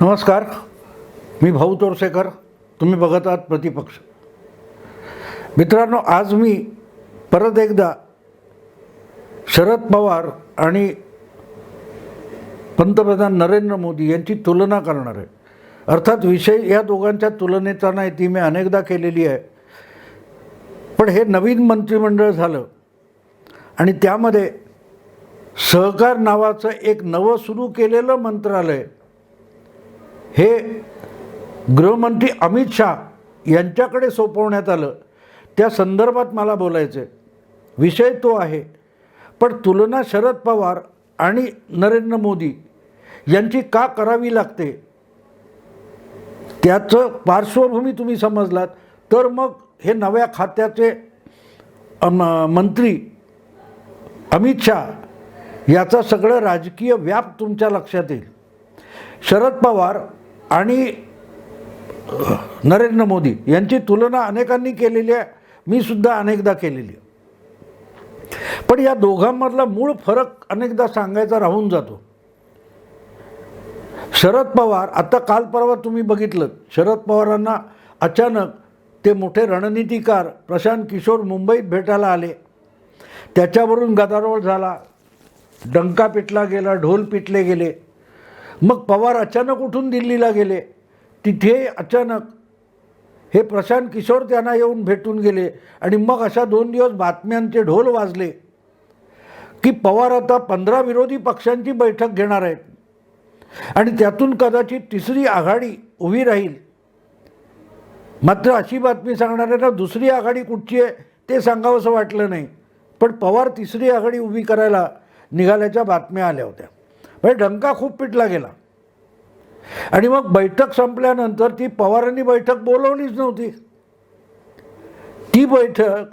नमस्कार. मी भाऊ तोरसेकर. तुम्ही बघत आहात प्रतिपक्ष. मित्रांनो, आज मी परत एकदा शरद पवार आणि पंतप्रधान नरेंद्र मोदी यांची तुलना करणार आहे. अर्थात विषय या दोघांच्या तुलनेचा नाही, ती मी अनेकदा केलेली आहे. पण हे नवीन मंत्रिमंडळ झालं आणि त्यामध्ये सहकार नावाचं एक नवं सुरू केलेलं मंत्रालय हे गृहमंत्री अमित शाह यांच्याकडे सोपवण्यात आलं. त्या संदर्भात मला बोलायचं आहे. विषय तो आहे, पण तुलना शरद पवार आणि नरेंद्र मोदी यांची का करावी लागते त्याचं पार्श्वभूमी तुम्ही समजलात तर मग हे नव्या खात्याचे मंत्री अमित शाह याचा सगळं राजकीय व्याप तुमच्या लक्षात येईल. शरद पवार आणि नरेंद्र मोदी यांची तुलना अनेकांनी केलेली आहे, मी सुद्धा अनेकदा केलेली आहे. पण या दोघांमधला मूळ फरक अनेकदा सांगायचा राहून जातो. शरद पवार, आता काल परवा तुम्ही बघितलं, शरद पवारांना अचानक ते मोठे रणनीतिकार प्रशांत किशोर मुंबईत भेटायला आले. त्याच्यावरून गदारोळ झाला, डंका पिटला गेला, ढोल पिटले गेले. मग पवार अचानक उठून दिल्लीला गेले. तिथे अचानक हे प्रशांत किशोर त्यांना येऊन भेटून गेले आणि मग अशा 2 दिवस बातम्यांचे ढोल वाजले की पवार आता 15 विरोधी पक्षांची बैठक घेणार आहेत आणि त्यातून कदाचित तिसरी आघाडी उभी राहील. मात्र अशी बातमी सांगणाऱ्यांना दुसरी आघाडी कुठची आहे ते सांगावंसं वाटलं नाही, पण पवार तिसरी आघाडी उभी करायला निघाल्याच्या बातम्या आल्या होत्या. म्हणजे डंका खूप पिटला गेला. आणि मग बैठक संपल्यानंतर ती पवारांनी बैठक बोलवलीच नव्हती. ती बैठक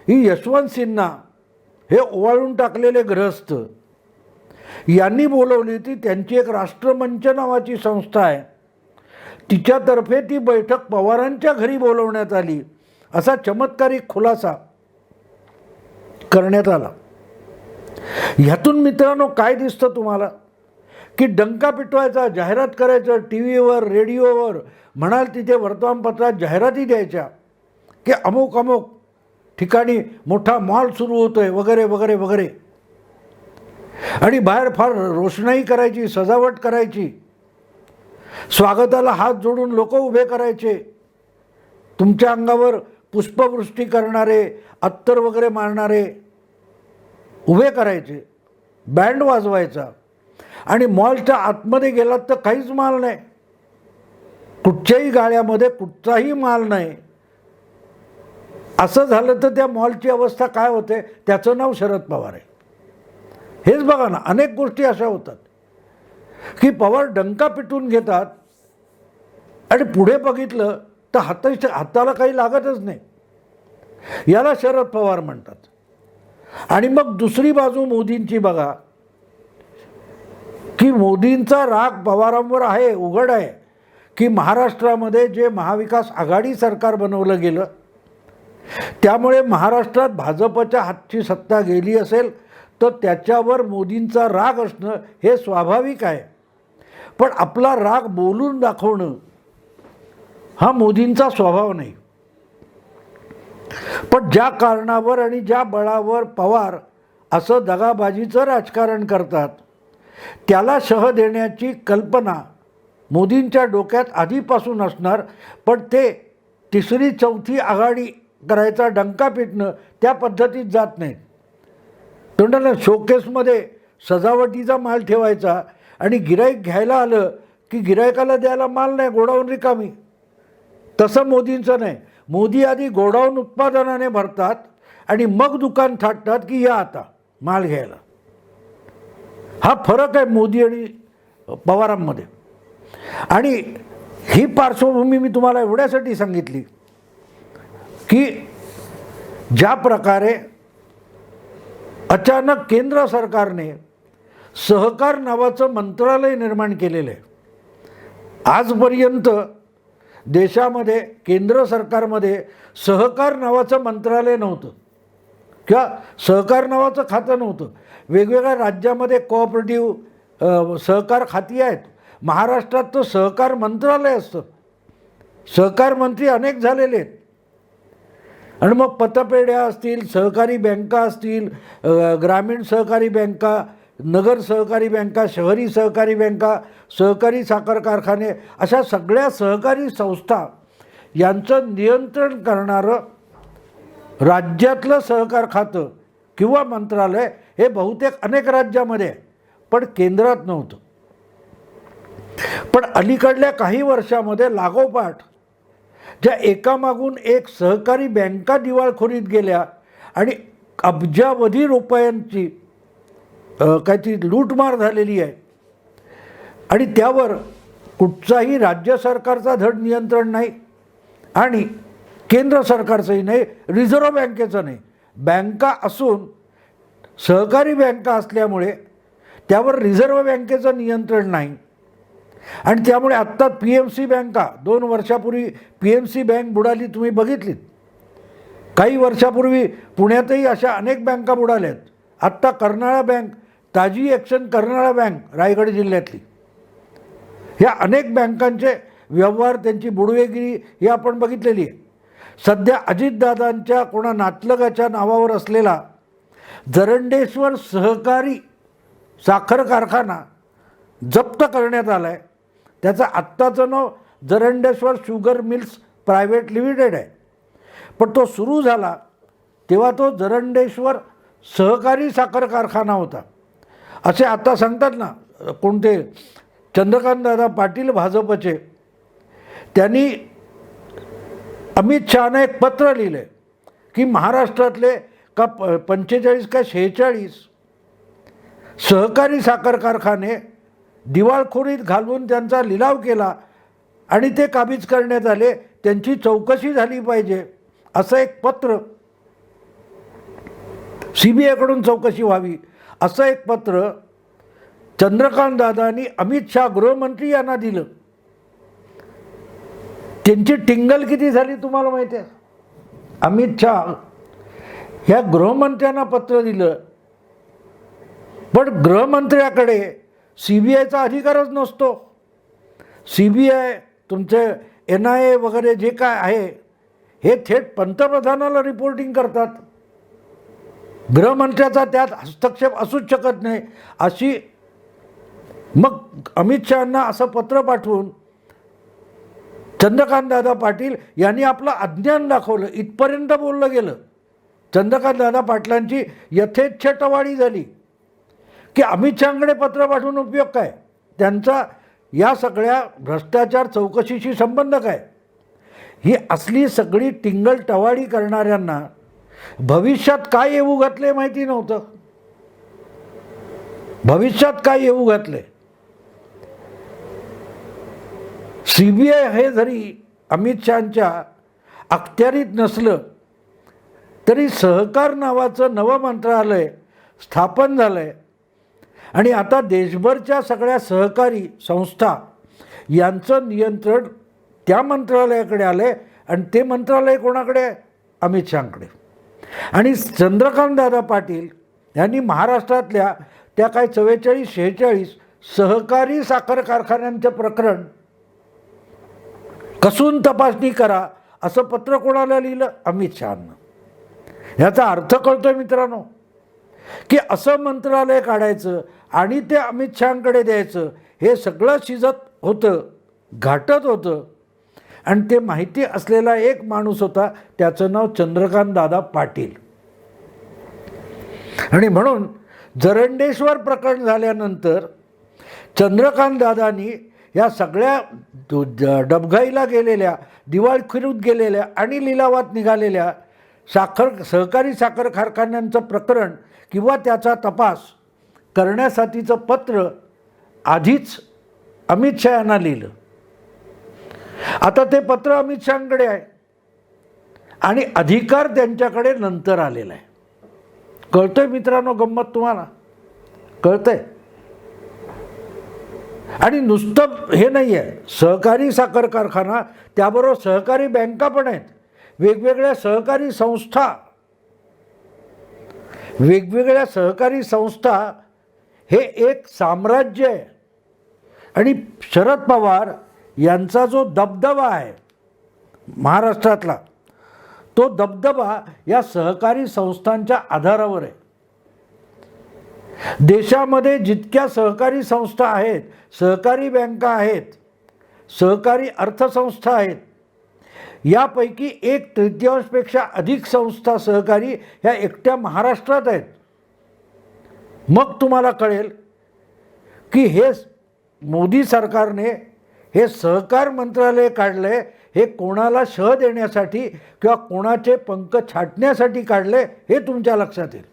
ही यशवंत सिन्हा हे ओवाळून टाकलेले गृहस्थ यांनी बोलवली होती. त्यांची एक राष्ट्रमंच नावाची संस्था आहे, तिच्यातर्फे ती बैठक पवारांच्या घरी बोलवण्यात आली. असा चमत्कारिक खुलासा करण्यात आला. ह्यातून मित्रांनो काय दिसतं तुम्हाला की डंका पिटवायचा, जाहिरात करायचं, टी व्हीवर, रेडिओवर, म्हणाल तिथे वर्तमानपत्रात जाहिराती द्यायच्या की अमुक अमुक ठिकाणी मोठा मॉल सुरू होतो आहे वगैरे वगैरे वगैरे. आणि बाहेर फार रोषणाई करायची, सजावट करायची, स्वागताला हात जोडून लोक उभे करायचे, तुमच्या अंगावर पुष्पवृष्टी करणारे, अत्तर वगैरे मारणारे उभे करायचे, बँड वाजवायचा. आणि मॉलच्या आतमध्ये गेलात तर काहीच माल नाही, कुठच्याही गाळ्यामध्ये कुठचाही माल नाही. असं झालं तर त्या मॉलची अवस्था काय होते, त्याचं नाव शरद पवार आहे. हेच बघा ना, अनेक गोष्टी अशा होतात की पवार डंका पिटून घेतात आणि पुढे बघितलं तर हाताला काही लागतच नाही. याला शरद पवार म्हणतात. आणि मग दुसरी बाजू मोदींची बघा की मोदींचा राग पवारांवर आहे, उघड आहे की महाराष्ट्रामध्ये जे महाविकास आघाडी सरकार बनवलं गेलं त्यामुळे महाराष्ट्रात भाजपच्या हातची सत्ता गेली असेल तर त्याच्यावर मोदींचा राग असणं हे स्वाभाविक आहे. पण आपला राग बोलून दाखवणं हा मोदींचा स्वभाव नाही. पण ज्या कारणावर आणि ज्या बळावर पवार असं दगाबाजीचं राजकारण करतात त्याला शह देण्याची कल्पना मोदींच्या डोक्यात आधीपासून असणार. पण ते तिसरी चौथी आघाडी करायचा, डंका पिटणं त्या पद्धतीत जात नाहीत. तोंडाला शोकेसमध्ये सजावटीचा माल ठेवायचा आणि गिराईक घ्यायला आलं की गिरायकाला द्यायला माल नाही, गोडाऊन रिकामी. तसं मोदींचं नाही. मोदी आधी गोडाऊन उत्पादनाने भरतात आणि मग दुकान थाटतात की या आता माल घ्यायला. हा फरक आहे मोदी आणि पवारांमध्ये. आणि ही पार्श्वभूमी मी तुम्हाला एवढ्यासाठी सांगितली की ज्या प्रकारे अचानक केंद्र सरकारने सहकार नावाचं मंत्रालय निर्माण केलेलं आहे. आजपर्यंत देशामध्ये केंद्र सरकारमध्ये सहकार नावाचं मंत्रालय नव्हतं किंवा सहकार नावाचं खातं नव्हतं. वेगवेगळ्या राज्यामध्ये कोऑपरेटिव्ह सहकार खाती आहेत, महाराष्ट्रात तर सहकार मंत्रालय असतं, सहकार मंत्री अनेक झालेले आहेत. आणि मग पतपेढ्या असतील, सहकारी बँका असतील, ग्रामीण सहकारी बँका, नगर सहकारी बँका, शहरी सहकारी बँका, सहकारी साखर कारखाने, अशा सगळ्या सहकारी संस्था यांचं नियंत्रण करणारं राज्यातलं सहकार खातं किंवा मंत्रालय हे बहुतेक अनेक राज्यामध्ये आहे, पण केंद्रात नव्हतं. पण अलीकडल्या काही वर्षामध्ये लागोपाठ ज्या एकामागून एक सहकारी बँका दिवाळखोरीत गेल्या आणि अब्जावधी रुपयांची काय ती लूटमार झालेली आहे, आणि त्यावर कुठचाही राज्य सरकारचा धड नियंत्रण नाही आणि केंद्र सरकारचंही नाही, रिझर्व्ह बँकेचं नाही. बँका असून सहकारी बँका असल्यामुळे त्यावर रिझर्व्ह बँकेचं नियंत्रण नाही. आणि त्यामुळे आत्ता PMC बँका, 2 वर्षापूर्वी PMC बँक बुडाली, तुम्ही बघितलीत. काही वर्षापूर्वी पुण्यातही अशा अनेक बँका बुडाल्या आहेत. आत्ता कर्नाळा बँक, ताजी ॲक्शन कर्नाळा बँक रायगड जिल्ह्यातली, ह्या अनेक बँकांचे व्यवहार, त्यांची बुडवेगिरी ही आपण बघितलेली आहे. सध्या अजितदादांच्या कोणा नातलगाच्या नावावर असलेला जरंडेश्वर सहकारी साखर कारखाना जप्त करण्यात आला आहे. त्याचं आत्ताचं नाव Jarandeshwar sugar mills private limited आहे, पण तो सुरू झाला तेव्हा तो जरंडेश्वर सहकारी साखर कारखाना होता असे आता सांगतात ना. कोणते चंद्रकांतदादा पाटील भाजपचे, त्यांनी अमित शहाना एक पत्र लिहिलं आहे की महाराष्ट्रातले का 45 का 46 सहकारी साखर कारखाने दिवाळखोरीत घालवून त्यांचा लिलाव केला आणि ते काबीज करण्यात आले, त्यांची चौकशी झाली पाहिजे असं एक पत्र, CBIकडून चौकशी व्हावी असं एक पत्र चंद्रकांत दादांनी अमित शहा गृहमंत्री यांना दिलं. त्यांची टिंगल किती झाली तुम्हाला माहिती आहे. अमित शहा ह्या गृहमंत्र्यांना पत्र दिलं, पण गृहमंत्र्याकडे CBIचा अधिकारच नसतो. CBI, तुमचे NIA वगैरे जे काय आहे हे थेट पंतप्रधानाला रिपोर्टिंग करतात. गृहमंत्र्याचा त्यात हस्तक्षेप असूच शकत नाही. अशी मग अमित शहांना असं पत्र पाठवून चंद्रकांतदादा पाटील यांनी आपलं अज्ञान दाखवलं, इथपर्यंत बोललं गेलं. चंद्रकांतदादा पाटलांची यथेच्छ टवाळी झाली की अमित शहांकडे पत्र पाठवून उपयोग काय, त्यांचा या सगळ्या भ्रष्टाचार चौकशीशी संबंध काय. ही असली सगळी टिंगल टवाळी करणाऱ्यांना भविष्यात काय येऊ घातले माहिती नव्हतं. भविष्यात काय येऊ घातले. CBI हे जरी अमित शहांच्या अखत्यारीत नसलं तरी सहकार नावाचं नवं मंत्रालय स्थापन झालं आहे आणि आता देशभरच्या सगळ्या सहकारी संस्था यांचं नियंत्रण त्या मंत्रालयाकडे आलं आहे. आणि ते मंत्रालय कोणाकडे आहे? अमित शहांकडे. आणि चंद्रकांतदादा पाटील यांनी महाराष्ट्रातल्या त्या काय 44-46 सहकारी साखर कारखान्यांचं प्रकरण कसून तपासणी करा असं पत्र कोणाला लिहिलं? अमित शहांना. ह्याचा अर्थ कळतोय मित्रांनो की असं मंत्रालय काढायचं आणि ते अमित शहांकडे द्यायचं, हे सगळं शिजत होतं, घाटत होतं. आणि ते माहिती असलेला एक माणूस होता, त्याचं नाव चंद्रकांतदादा पाटील. आणि म्हणून जरंडेश्वर प्रकरण झाल्यानंतर चंद्रकांतदादांनी या सगळ्या डबघाईला गेलेल्या, दिवाळखोरीत गेलेल्या आणि लिलावात निघालेल्या सहकारी साखर कारखान्यांचं प्रकरण किंवा त्याचा तपास करण्यासाठीचं पत्र आधीच अमित शहा यांना लिहिलं. आता ते पत्र अमित शहांकडे आहे आणि अधिकार त्यांच्याकडे नंतर आलेला आहे. कळतंय मित्रांनो गंमत तुम्हाला? कळतंय? आणि नुसतं हे नाही आहे, सहकारी साखर कारखाना त्याबरोबर सहकारी बँका पण आहेत, वेगवेगळ्या सहकारी संस्था, वेगवेगळ्या सहकारी संस्था हे एक साम्राज्य आहे. आणि शरद पवार यांचा जो दबदबा आहे महाराष्ट्रातला, तो दबदबा या सहकारी संस्थांच्या आधारावर आहे. देशामध्ये जितक्या सहकारी संस्था आहेत, सहकारी बँका आहेत, सहकारी अर्थसंस्था आहेत, यापैकी 1/3पेक्षा अधिक संस्था सहकारी ह्या एकट्या महाराष्ट्रात आहेत. मग तुम्हाला कळेल की हे मोदी सरकारने हे सहकार मंत्रालय काढले हे कोणाला शह देण्यासाठी किंवा कोणाचे पंख छाटण्यासाठी काढले हे तुमच्या लक्षात येईल.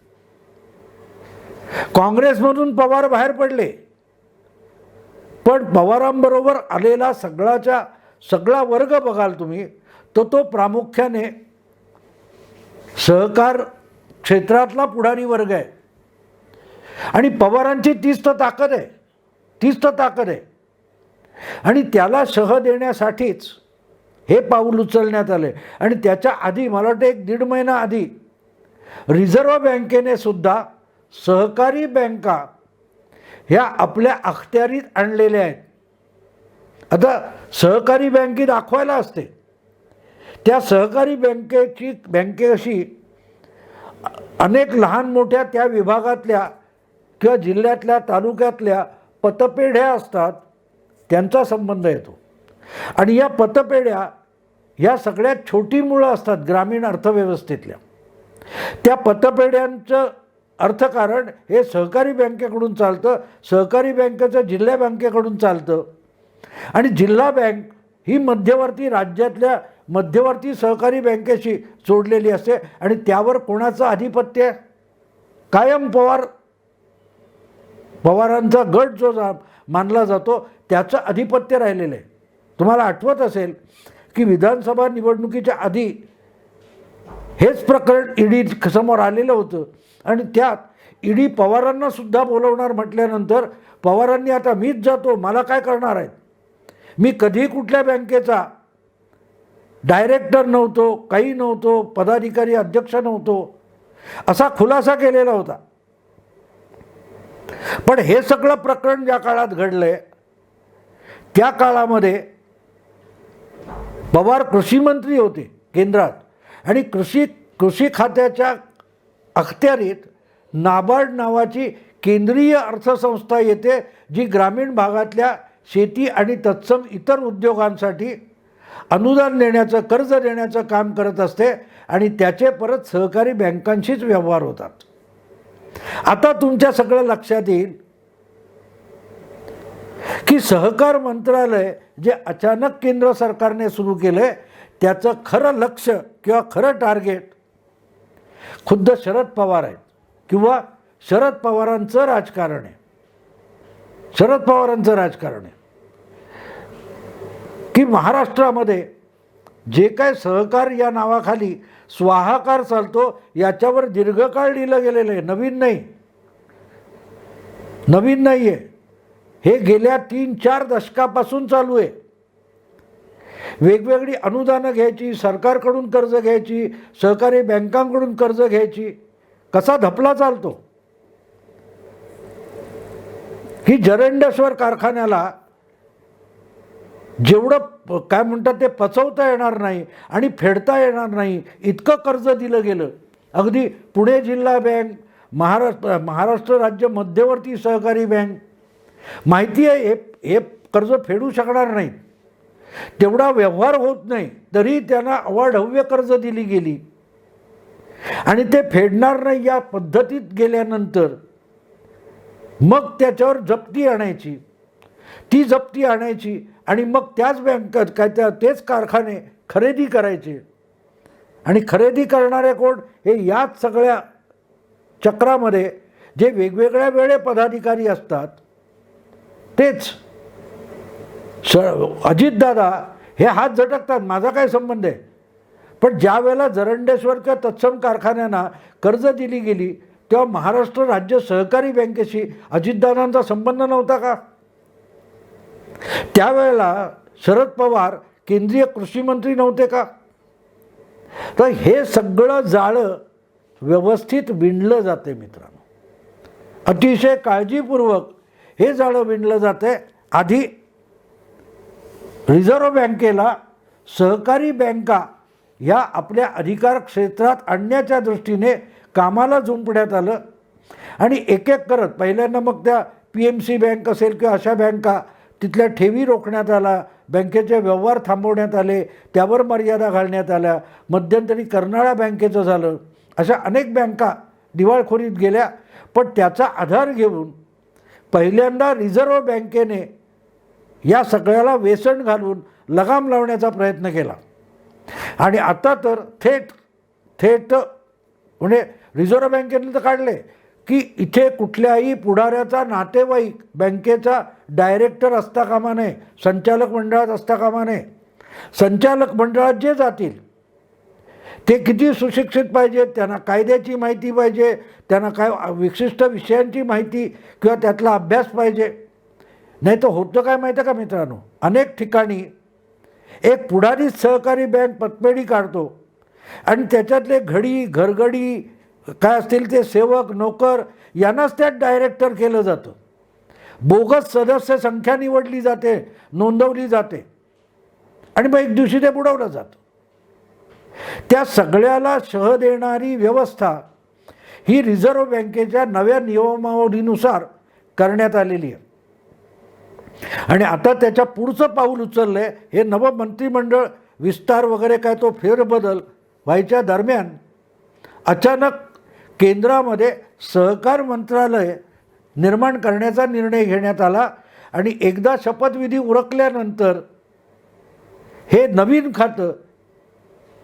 काँग्रेसमधून पवार बाहेर पडले, पण पवारांबरोबर आलेला सगळा वर्ग बघाल तुम्ही, तो प्रामुख्याने सहकार क्षेत्रातला पुढारी वर्ग आहे. आणि पवारांची तीच तर ताकद आहे. आणि त्याला शह देण्यासाठीच हे पाऊल उचलण्यात आले. आणि त्याच्या आधी मला वाटतं 1-1.5 महिना आधी रिझर्व्ह बँकेने सुद्धा सहकारी बँका ह्या आपल्या अखत्यारीत आणलेल्या आहेत. आता सहकारी बँके दाखवायला असते, त्या सहकारी बँकेशी अनेक लहान मोठ्या त्या विभागातल्या किंवा जिल्ह्यातल्या तालुक्यातल्या पतपेढ्या असतात, त्यांचा संबंध येतो. आणि या पतपेढ्या ह्या सगळ्यात छोटी मुळं असतात ग्रामीण अर्थव्यवस्थेतल्या. त्या पतपेढ्यांचं अर्थकारण हे सहकारी बँकेकडून चालतं, सहकारी बँकेचं जिल्हा बँकेकडून चालतं. आणि जिल्हा बँक ही मध्यवर्ती राज्यातल्या मध्यवर्ती सहकारी बँकेशी जोडलेली असते. आणि त्यावर कोणाचं आधिपत्य? कायम पवारांचा गट जो मानला जातो त्याचं आधिपत्य राहिलेलं आहे. तुम्हाला आठवत असेल की विधानसभा निवडणुकीच्या आधी हेच प्रकरण ईडी समोर आलेलं होतं. आणि त्यात ईडी पवारांना सुद्धा बोलवणार म्हटल्यानंतर पवारांनी आता मीच जातो, मला काय करणार आहेत, मी कधी कुठल्या बँकेचा डायरेक्टर नव्हतो, काही नव्हतो, पदाधिकारी अध्यक्ष नव्हतो, असा खुलासा केलेला होता. पण हे सगळं प्रकरण ज्या काळात घडलंय त्या काळामध्ये पवार कृषी मंत्री होते केंद्रात. आणि कृषी खात्याच्या अखत्यारीत नाबार्ड नावाची केंद्रीय अर्थसंस्था येते, जी ग्रामीण भागातल्या शेती आणि तत्सम इतर उद्योगांसाठी अनुदान देण्याचं, कर्ज देण्याचं काम करत असते. आणि त्याचे परत सहकारी बँकांशीच व्यवहार होतात. आता तुमच्या सगळं लक्षात येईल की सहकार मंत्रालय जे अचानक केंद्र सरकारने सुरू केले, त्याचं खरं लक्ष किंवा खरं टार्गेट खुद्द शरद पवार आहेत किंवा शरद पवारांचं राजकारण आहे. की महाराष्ट्रामध्ये जे काय सहकार या नावाखाली स्वाहाकार चालतो याच्यावर दीर्घकाळ लिहिलं गेलेलं आहे, नवीन नाही आहे. हे गेल्या 3-4 दशकापासून चालू आहे. वेगवेगळी अनुदानं घ्यायची, सरकारकडून कर्ज घ्यायची, सहकारी बँकांकडून कर्ज घ्यायची, कसा धपला चालतो की जरंडेश्वर कारखान्याला जेवढं काय म्हणतात ते पचवता येणार नाही आणि फेडता येणार नाही इतकं कर्ज दिलं गेलं. अगदी पुणे जिल्हा बँक, महाराष्ट्र राज्य मध्यवर्ती सहकारी बँक, माहिती आहे हे कर्ज फेडू शकणार नाहीत, तेवढा व्यवहार होत नाही, तरी त्यांना अवाढव्य कर्ज दिली गेली. आणि ते फेडणार नाही या पद्धतीत गेल्यानंतर मग त्याच्यावर जप्ती आणायची, ती जप्ती आणायची आणि मग त्याच बँकेत तेच कारखाने खरेदी करायचे. आणि खरेदी करणारे कोण? हे याच सगळ्या चक्रामध्ये जे वेगवेगळ्या वेळे पदाधिकारी असतात तेच. अजितदादा हे हात झटकतात, माझा काय संबंध आहे. पण ज्या वेळेला जरंडेश्वर किंवा तत्सम कारखान्यांना कर्ज दिली गेली तेव्हा महाराष्ट्र राज्य सहकारी बँकेशी अजितदादांचा संबंध नव्हता का? त्यावेळेला शरद पवार केंद्रीय कृषी मंत्री नव्हते का? तर हे सगळं जाळं व्यवस्थित विणलं जाते मित्रांनो, अतिशय काळजीपूर्वक हे जाळं विणलं जाते. आधी रिझर्व्ह बँकेला सहकारी बँका ह्या आपल्या अधिकार क्षेत्रात आणण्याच्या दृष्टीने कामाला जुंपण्यात आलं आणि एक एक करत पहिल्यांदा मग त्या PMC बँक असेल किंवा अशा बँका तिथल्या ठेवी रोखण्यात आला, बँकेचे व्यवहार थांबवण्यात आले, त्यावर मर्यादा घालण्यात आल्या, मध्यंतरी कर्नाळा बँकेचं झालं, अशा अनेक बँका दिवाळखोरीत गेल्या. पण त्याचा आधार घेऊन पहिल्यांदा रिझर्व्ह बँकेने या सगळ्याला वेसण घालून लगाम लावण्याचा प्रयत्न केला आणि आता तर थेट म्हणजे रिझर्व्ह बँकेने तर काढले की इथे कुठल्याही पुढाऱ्याचा नातेवाईक बँकेचा डायरेक्टर असता कामा नये, संचालक मंडळात असता कामा नये. संचालक मंडळात जे जातील ते किती सुशिक्षित पाहिजेत, त्यांना कायद्याची माहिती पाहिजे, त्यांना काय विशिष्ट विषयांची माहिती किंवा त्यातला अभ्यास पाहिजे. नाही तर होतं काय माहिती आहे का मित्रांनो, अनेक ठिकाणी एक पुढारीच सहकारी बँक पतपेढी काढतो आणि त्याच्यातले घडी घरगडी काय असतील ते सेवक नोकर यांनाच त्यात डायरेक्टर केलं जातं. बोगस सदस्य संख्या निवडली जाते, नोंदवली जाते आणि मग एक दिवशी ते बुडवलं जातं. त्या सगळ्याला शह देणारी व्यवस्था ही रिझर्व्ह बँकेच्या नव्या नियमावलीनुसार करण्यात आलेली आहे आणि आता त्याच्या पुढचं पाऊल उचललं आहे. हे नवं मंत्रिमंडळ विस्तार वगैरे काय तो फेरबदल व्हायच्या दरम्यान अचानक केंद्रामध्ये सहकार मंत्रालय निर्माण करण्याचा निर्णय घेण्यात आला आणि एकदा शपथविधी उरकल्यानंतर हे नवीन खातं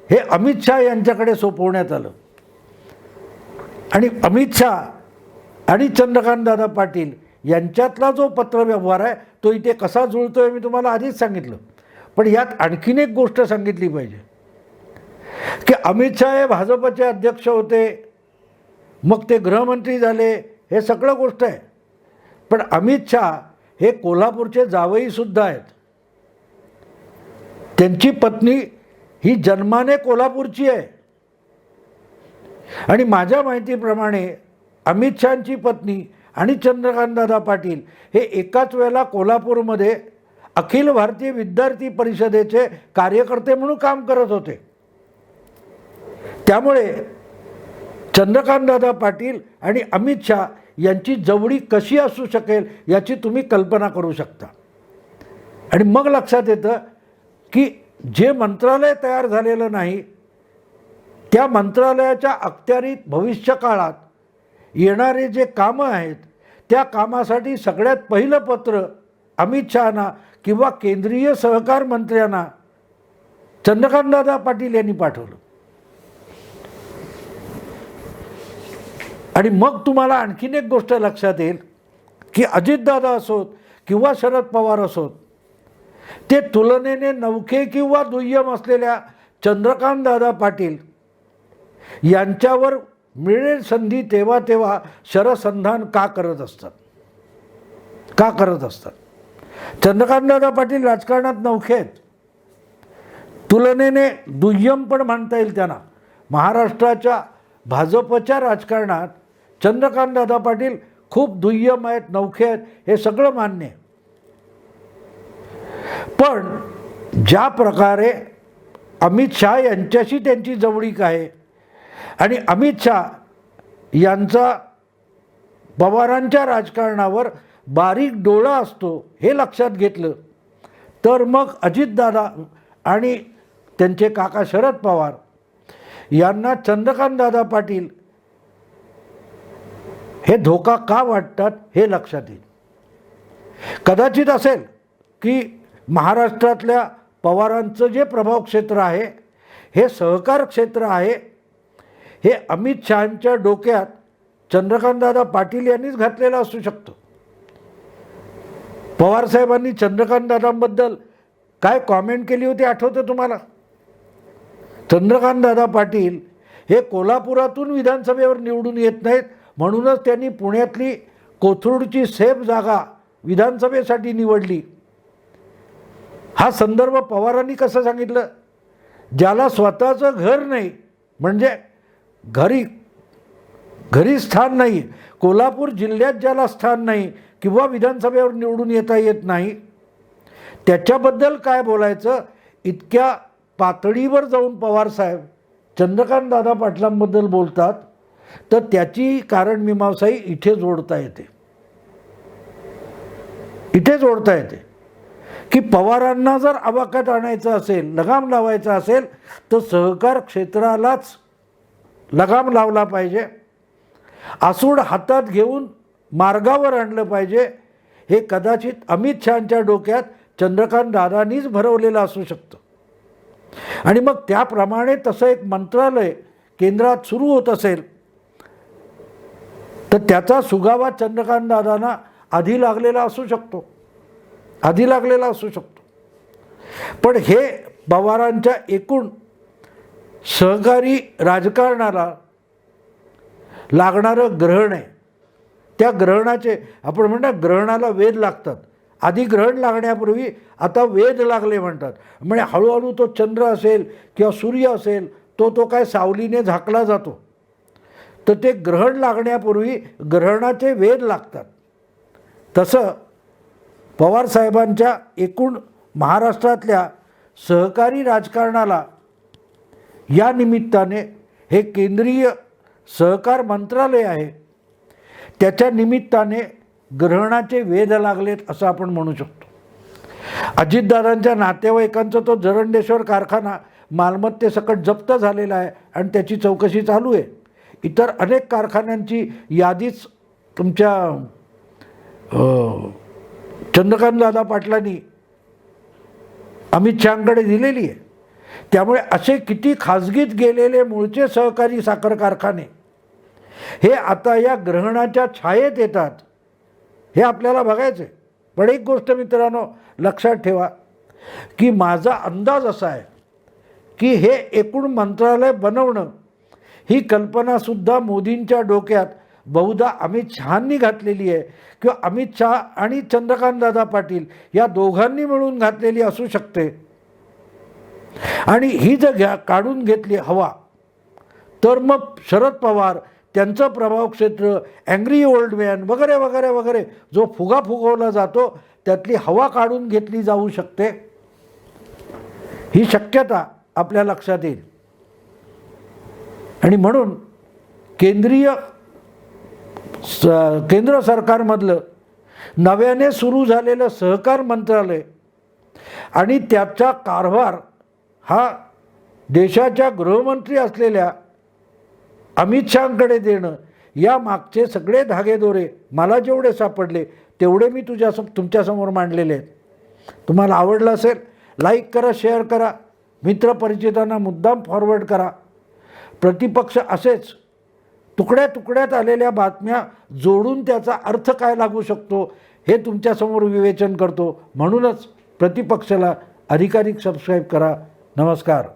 हे अमित शाह यांच्याकडे सोपवण्यात आलं आणि अमित शाह आणि चंद्रकांतदादा पाटील यांच्यातला जो पत्रव्यवहार आहे तो इथे कसा जुळतो आहे मी तुम्हाला आधीच सांगितलं. पण यात आणखीन एक गोष्ट सांगितली पाहिजे की अमित शाह हे भाजपचे अध्यक्ष होते, मग ते गृहमंत्री झाले, हे सगळं गोष्ट आहे. पण अमित शाह हे कोल्हापूरचे जावईसुद्धा आहेत. त्यांची पत्नी ही जन्माने कोल्हापूरची आहे आणि माझ्या माहितीप्रमाणे अमित शहांची पत्नी आणि चंद्रकांतदादा पाटील हे एकाच वेळेला कोल्हापूरमध्ये अखिल भारतीय विद्यार्थी परिषदेचे कार्यकर्ते म्हणून काम करत होते. त्यामुळे चंद्रकांतदादा पाटील आणि अमित शाह यांची जवळीक कशी असू शकेल याची तुम्ही कल्पना करू शकता. आणि मग लक्षात येतं की जे मंत्रालय तयार झालेलं नाही त्या मंत्रालयाच्या अखत्यारीत भविष्यकाळात येणारे जे कामं आहेत त्या कामासाठी सगळ्यात पहिलं पत्र अमित शहाना किंवा केंद्रीय सहकार मंत्र्यांना चंद्रकांतदादा पाटील यांनी पाठवलं. आणि मग तुम्हाला आणखीन एक गोष्ट लक्षात येईल की अजितदादा असोत किंवा शरद पवार असोत ते तुलनेने नवखे किंवा दुय्यम असलेल्या चंद्रकांतदादा पाटील यांच्यावर मिळेल संधी तेव्हा तेव्हा शरसंधान का करत असतात. चंद्रकांतदादा पाटील राजकारणात नवखे आहेत, तुलनेने दुय्यम पण म्हणता येईल त्यांना. महाराष्ट्राच्या भाजपच्या राजकारणात चंद्रकांतदादा पाटील खूप दुय्यम आहेत, नवखे आहेत, हे सगळं मान्य आहे. पण ज्या प्रकारे अमित शाह यांच्याशी त्यांची जवळीक आहे आणि अमित शाह यांचा पवारांच्या राजकारणावर बारीक डोळा असतो हे लक्षात घेतलं तर मग अजितदादा आणि त्यांचे काका शरद पवार यांना चंद्रकांतदादा पाटील हे धोका का वाटतात हे लक्षात येईल. कदाचित असेल की महाराष्ट्रातल्या पवारांचं जे प्रभाव क्षेत्र आहे हे सहकार क्षेत्र आहे हे अमित शहांच्या डोक्यात चंद्रकांतदादा पाटील यांनीच घातलेलं असू शकतं. पवारसाहेबांनी चंद्रकांतदादांबद्दल काय कॉमेंट केली होती आठवतं तुम्हाला? चंद्रकांतदादा पाटील हे कोल्हापुरातून विधानसभेवर निवडून येत नाहीत म्हणूनच त्यांनी पुण्यातली कोथरूडची सेफ जागा विधानसभेसाठी निवडली. हा संदर्भ पवारांनी कसं सांगितलं? ज्याला स्वतःचं घर नाही म्हणजे घरी स्थान नाही, कोल्हापूर जिल्ह्यात ज्याला स्थान नाही किंवा विधानसभेवर निवडून येता येत नाही, त्याच्याबद्दल काय बोलायचं इतक्या पातळीवर जाऊन पवारसाहेब चंद्रकांतदादा पाटलांबद्दल बोलतात, तर त्याची कारण मीमांसाही इथे जोडता येते. इथे जोडता येते की पवारांना जर आवाक्यात आणायचं असेल, लगाम लावायचा असेल, तर सहकार क्षेत्रालाच लगाम लावला पाहिजे, आसूड हातात घेऊन मार्गावर आणलं पाहिजे. हे कदाचित अमित शहांच्या डोक्यात चंद्रकांत दादांनीच भरवलेलं असू शकतं. आणि मग त्याप्रमाणे तसं एक मंत्रालय केंद्रात सुरू होत असेल तर त्याचा सुगावा चंद्रकांत दादांना आधी लागलेला असू शकतो, आधी लागलेला असू शकतो. पण हे पवारांच्या एकूण सहकारी राजकारणाला लागणारं ग्रहण आहे. त्या ग्रहणाचे आपण म्हणतात ग्रहणाला वेध लागतात. आधी ग्रहण लागण्यापूर्वी आता वेध लागले म्हणतात. म्हणजे हळूहळू तो चंद्र असेल किंवा सूर्य असेल तो काय सावलीने झाकला जातो, तर ते ग्रहण लागण्यापूर्वी ग्रहणाचे वेध लागतात. तसं पवारसाहेबांच्या एकूण महाराष्ट्रातल्या सहकारी राजकारणाला या निमित्ताने हे केंद्रीय सहकार मंत्रालय आहे त्याच्या निमित्ताने ग्रहणाचे वेध लागलेत असं आपण म्हणू शकतो. अजितदादांच्या नातेवाईकांचा तो जरंडेश्वर कारखाना मालमत्तेसकट जप्त झालेला आहे आणि त्याची चौकशी चालू आहे. इतर अनेक कारखान्यांची यादीच तुमच्या चंद्रकांतदादा पाटलांनी अमित शहांकडे दिलेली आहे. त्यामुळे असे किती खाजगीत गेलेले मूळचे सहकारी साखर कारखाने हे आता या ग्रहणाच्या छायेत येतात, हे आपल्याला बघायचं आहे. पण एक गोष्ट मित्रांनो लक्षात ठेवा की माझा अंदाज असा आहे की हे एकूण मंत्रालय बनवणं ही कल्पनासुद्धा मोदींच्या डोक्यात बहुधा अमित शहांनी घातलेली आहे किंवा अमित शहा आणि चंद्रकांतदादा पाटील या दोघांनी मिळून घातलेली असू शकते. आणि ही जर काढून घेतली हवा तर मग शरद पवार त्यांचं प्रभाव क्षेत्र अँग्री ओल्ड मॅन वगैरे वगैरे वगैरे जो फुगा फुगवला जातो त्यातली हवा काढून घेतली जाऊ शकते. ही शक्यता आपल्या लक्षात येईल. आणि म्हणून केंद्र सरकारमधलं नव्याने सुरू झालेलं सहकार मंत्रालय आणि त्याचा कारभार हा देशाच्या गृहमंत्री असलेल्या अमित शहांकडे देणं या मागचे सगळे धागेदोरे मला जेवढे सापडले तेवढे मी तुमच्यासमोर मांडलेले आहेत. तुम्हाला आवडलं असेल लाईक करा, शेअर करा, मित्रपरिचितांना मुद्दाम फॉरवर्ड करा. प्रतिपक्ष असेच तुकड्या तुकड्यात आलेल्या बातम्या जोडून त्याचा अर्थ काय लागू शकतो हे तुमच्यासमोर विवेचन करतो. म्हणूनच प्रतिपक्षाला अधिकाधिक सबस्क्राईब करा. नमस्कार.